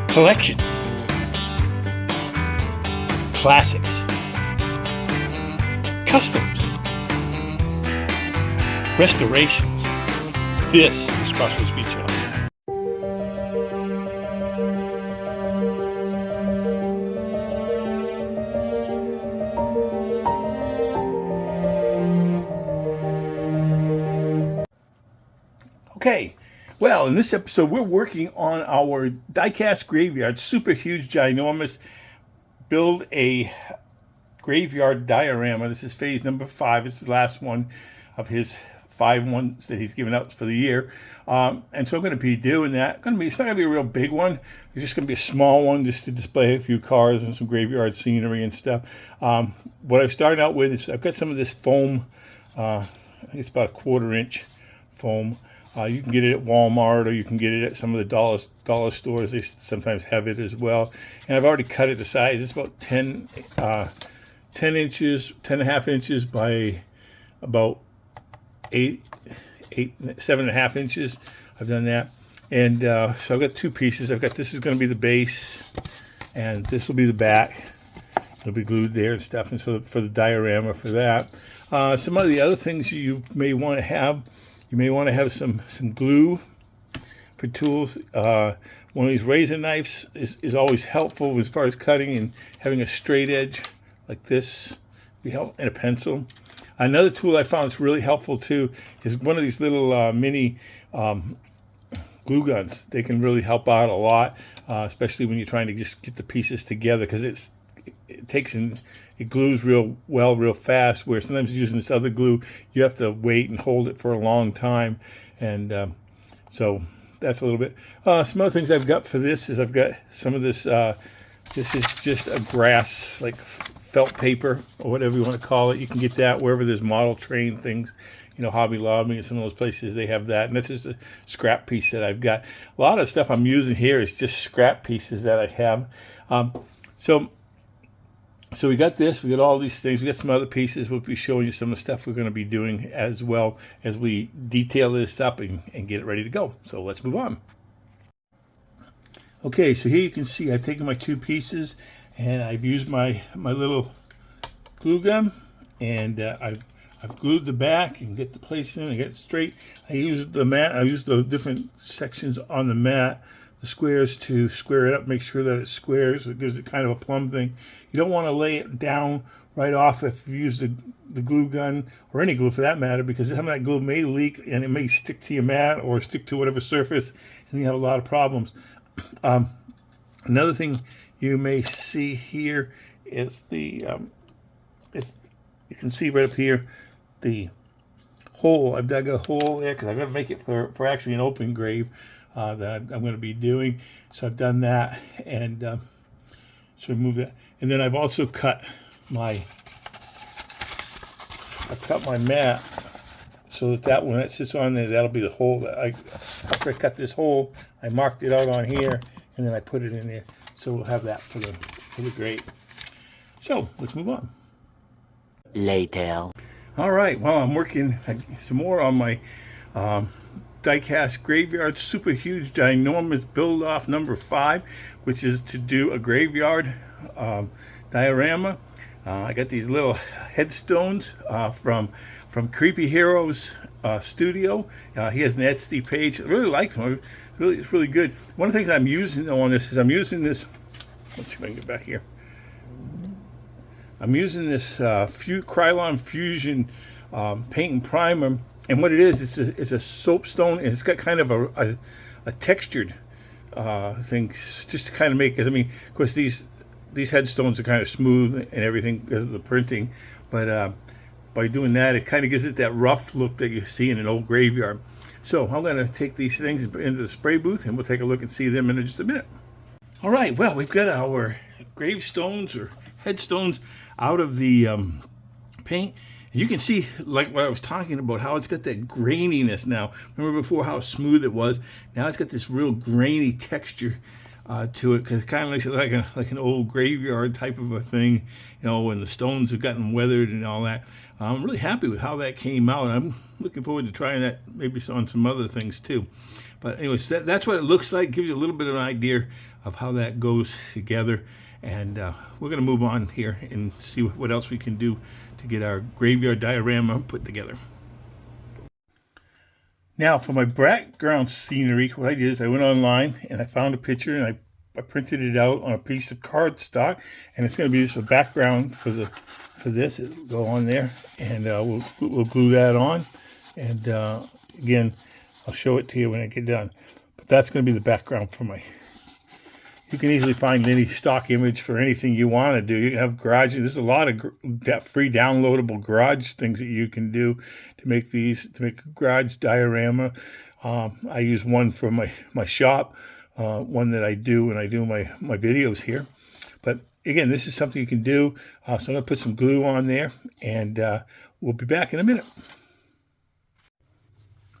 collections, classics, customs, restorations. This is Crossroads Beach House. Okay, well, in this episode, we're working on our Diecast graveyard, super huge, ginormous, build a graveyard diorama. This is phase number 5. It's the last one of his 5 ones that he's given out for the year. And so I'm going to be doing that. It's not going to be a real big one. It's just going to be a small one just to display a few cars and some graveyard scenery and stuff. What I've started out with is I've got some of this foam. I think it's about a 1/4 inch foam. You can get it at Walmart, or you can get it at some of the dollar stores. They sometimes have it as well. And I've already cut it to size. It's about 10 inches, 10.5 inches by about 7.5 inches. I've done that. And so I've got 2 pieces. This is going to be the base, and this will be the back. It'll be glued there and stuff. And so for the diorama for that. Some of the other things you may want to have. You may want to have some glue for tools. One of these razor knives is always helpful as far as cutting, and having a straight edge like this be helpful, and a pencil. Another tool I found that's really helpful too is one of these little mini glue guns. They can really help out a lot, especially when you're trying to just get the pieces together, because it glues real well, real fast, where sometimes using this other glue, you have to wait and hold it for a long time. And so that's a little bit. Some other things I've got for this is I've got some of this. This is just a grass, like felt paper, or whatever you want to call it. You can get that wherever there's model train things. Hobby Lobby and some of those places, they have that. And this is a scrap piece that I've got. A lot of stuff I'm using here is just scrap pieces that I have. So we got this, we got all these things, we got some other pieces. We'll be showing you some of the stuff we're going to be doing as well as we detail this up and get it ready to go. So let's move on. Okay, so here you can see I've taken my 2 pieces and I've used my little glue gun, and I've glued the back and get the place in and get it straight. I used the mat, I used the different sections on the mat, the squares, to square it up, make sure that it squares. So it gives it kind of a plumb thing. You don't want to lay it down right off if you use the glue gun, or any glue for that matter, because some of that glue may leak and it may stick to your mat or stick to whatever surface, and you have a lot of problems. Another thing you may see here is you can see right up here the hole. I've dug a hole there because I'm going to make it for actually an open grave that I'm going to be doing. So I've done that, and so remove that. And then I've also cut my mat so that when it sits on there, that'll be the hole that after I cut this hole, I marked it out on here, and then I put it in there. So we'll have that for the grate. So let's move on. Later. All right, well, I'm working some more on my Diecast graveyard, super huge, ginormous build off number 5, which is to do a graveyard diorama. I got these little headstones from Creepy Heroes Studio. He has an Etsy page. I really like them. It's really good. One of the things I'm using on this is let's see if I can get back here. I'm using this Krylon Fusion paint and primer, and what it is, it's a soapstone, and it's got kind of a textured thing, just to kind of make it. I mean, of course, these headstones are kind of smooth and everything because of the printing, but by doing that, it kind of gives it that rough look that you see in an old graveyard. So I'm going to take these things into the spray booth, and we'll take a look and see them in just a minute. All right, well, we've got our gravestones or headstones out of the paint. And you can see, like what I was talking about, how it's got that graininess now. Remember before how smooth it was? Now it's got this real grainy texture to it, because it kind of looks like an old graveyard type of a thing, when the stones have gotten weathered and all that. I'm really happy with how that came out. I'm looking forward to trying that maybe on some other things too. But anyways, that's what it looks like. Gives you a little bit of an idea of how that goes together. And we're going to move on here and see what else we can do to get our graveyard diorama put together. Now, for my background scenery, what I did is I went online and I found a picture and I printed it out on a piece of cardstock, and it's going to be just a background for this. It'll go on there, and we'll glue that on. And again, I'll show it to you when I get done. But that's going to be the background for my. You can easily find any stock image for anything you want to do. You can have garages. There's a lot of free downloadable garage things that you can do to make a garage diorama. I use one for my shop, one that I do when I do my videos here. But again, this is something you can do. So I'm going to put some glue on there, and we'll be back in a minute.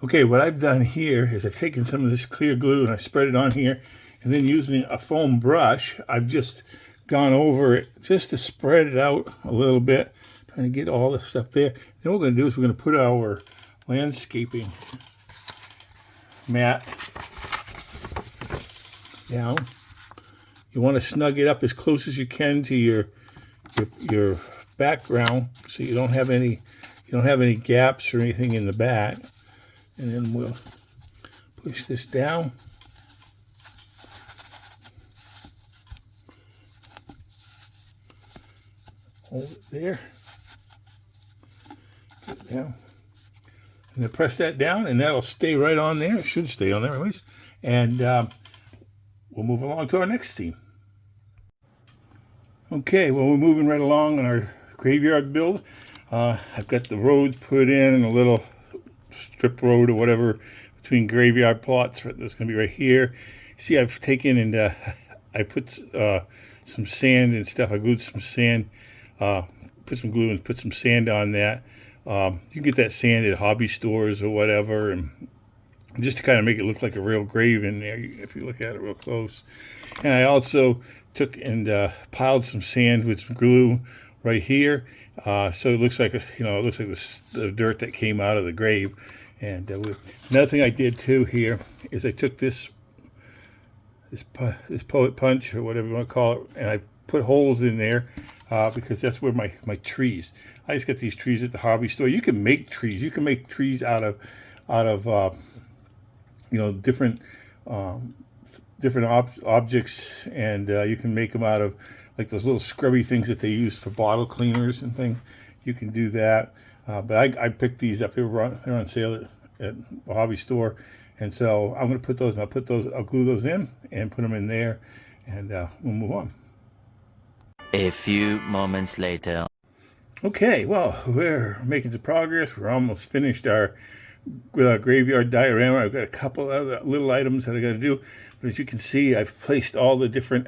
Okay, what I've done here is I've taken some of this clear glue and I spread it on here. And then using a foam brush, I've just gone over it just to spread it out a little bit, trying to get all the stuff there. Then what we're going to do is we're going to put our landscaping mat down. You want to snug it up as close as you can to your background, so you don't have any gaps or anything in the back. And then we'll push this down. Hold it there. Get it down. And then press that down, and that'll stay right on there. It should stay on there anyways. And we'll move along to our next scene. Okay, well, we're moving right along on our graveyard build. I've got the roads put in, a little strip road or whatever between graveyard plots. That's going to be right here. See, I've taken and I put some sand and stuff. I glued some sand. Put some glue and put some sand on that. You can get that sand at hobby stores or whatever, and just to kind of make it look like a real grave in there if you look at it real close. And I also took and piled some sand with some glue right here, so it looks like the dirt that came out of the grave. And another thing I did too here is I took this poet punch or whatever you want to call it, and I put holes in there because that's where my trees. I just got these trees at the hobby store. You can make trees. You can make trees out of different objects, and you can make them out of like those little scrubby things that they use for bottle cleaners and things. You can do that. But I picked these up. They're on sale at the hobby store, and so I'm going to put those. And I'll glue those in and put them in there, and we'll move on. A few moments later. Okay, well, we're making some progress. We're almost finished with our graveyard diorama. I've got a couple other little items that I got to do, but as you can see, I've placed all the different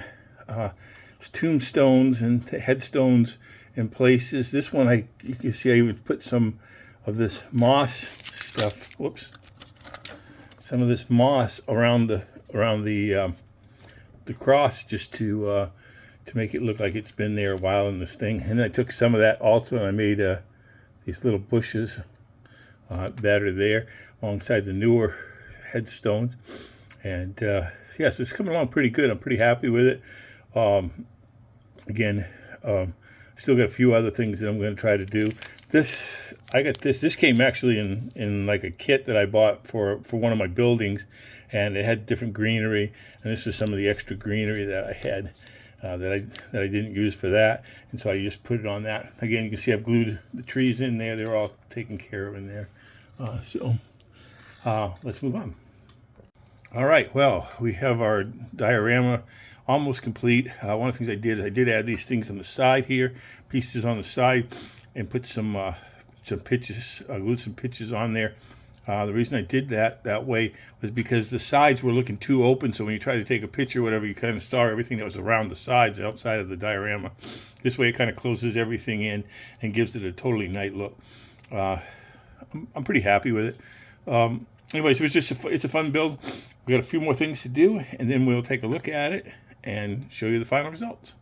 tombstones and headstones in places. This one, you can see I even put some of this moss stuff. Whoops! Some of this moss around the cross, just to make it look like it's been there a while in this thing. And I took some of that also, and I made these little bushes that are there alongside the newer headstones. And yeah, so it's coming along pretty good. I'm pretty happy with it. Again, still got a few other things that I'm going to try to do. This came actually in like a kit that I bought for one of my buildings, and it had different greenery, and this was some of the extra greenery that I had. That I didn't use for that, and so I just put it on that. Again, you can see I've glued the trees in there. They're all taken care of in there. So let's move on. All right, well, we have our diorama almost complete. One of the things I did is I did add these things on the side here, pieces on the side, and put some pitches, glued some pitches on there. The reason I did that way was because the sides were looking too open, so when you try to take a picture or whatever, you kind of saw everything that was around the sides outside of the diorama. This way it kind of closes everything in and gives it a totally nice look. I'm pretty happy with it. Anyways, it's a fun build. We got a few more things to do, and then we'll take a look at it and show you the final results.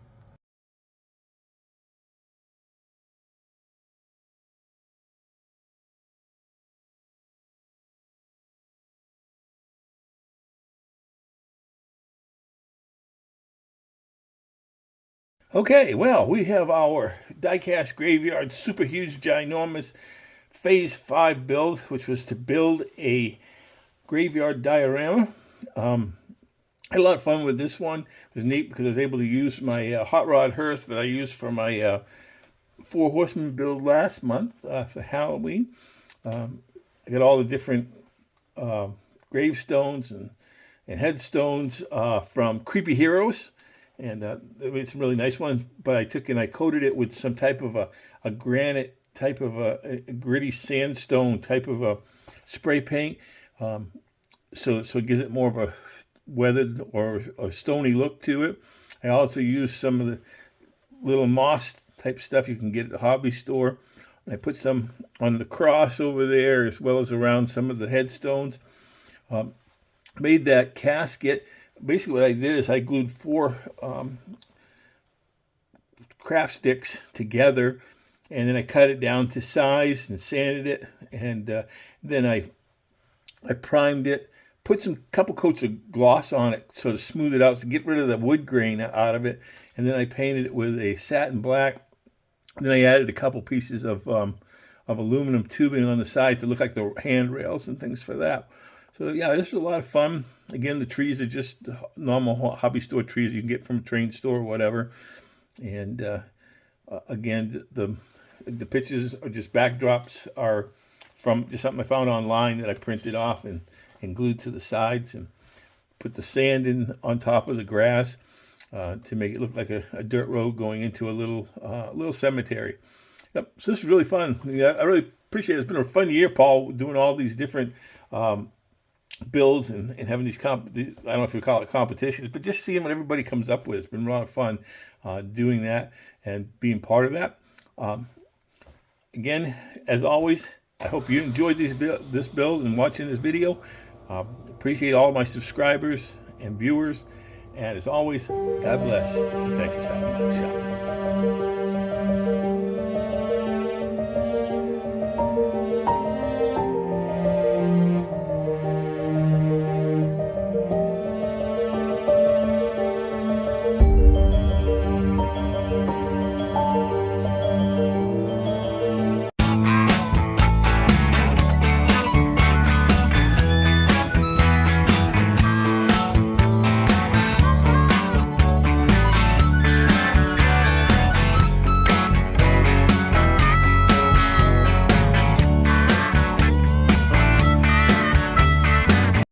Okay, well, we have our Diecast Graveyard Super Huge Ginormous Phase 5 build, which was to build a graveyard diorama. I had a lot of fun with this one. It was neat because I was able to use my hot rod hearse that I used for my Four Horsemen build last month for Halloween. I got all the different gravestones and headstones from Creepy Heroes. And it's a really nice one, but I took and I coated it with some type of a granite type of a gritty sandstone type of a spray paint. So it gives it more of a weathered or a stony look to it. I also used some of the little moss type stuff you can get at the hobby store. And I put some on the cross over there as well as around some of the headstones. Made that casket. Basically what I did is I glued 4 craft sticks together, and then I cut it down to size and sanded it, and then I primed it, put some couple coats of gloss on it so to smooth it out, to get rid of the wood grain out of it, and then I painted it with a satin black. Then I added a couple pieces of aluminum tubing on the side to look like the handrails and things for that. So yeah, this was a lot of fun. Again, the trees are just normal hobby store trees you can get from a train store or whatever. And again, the pictures are just backdrops are from just something I found online that I printed off and glued to the sides, and put the sand in on top of the grass to make it look like a dirt road going into a little cemetery. Yep. So this is really fun. Yeah, I really appreciate it. It's been a fun year, Paul, doing all these different builds and having these I don't know if you call it competitions, but just seeing what everybody comes up with. It's been a lot of fun doing that and being part of that. Again, as always, I hope you enjoyed this build and watching this video. Appreciate all my subscribers and viewers, and as always, God bless, and thanks for stopping by the shop.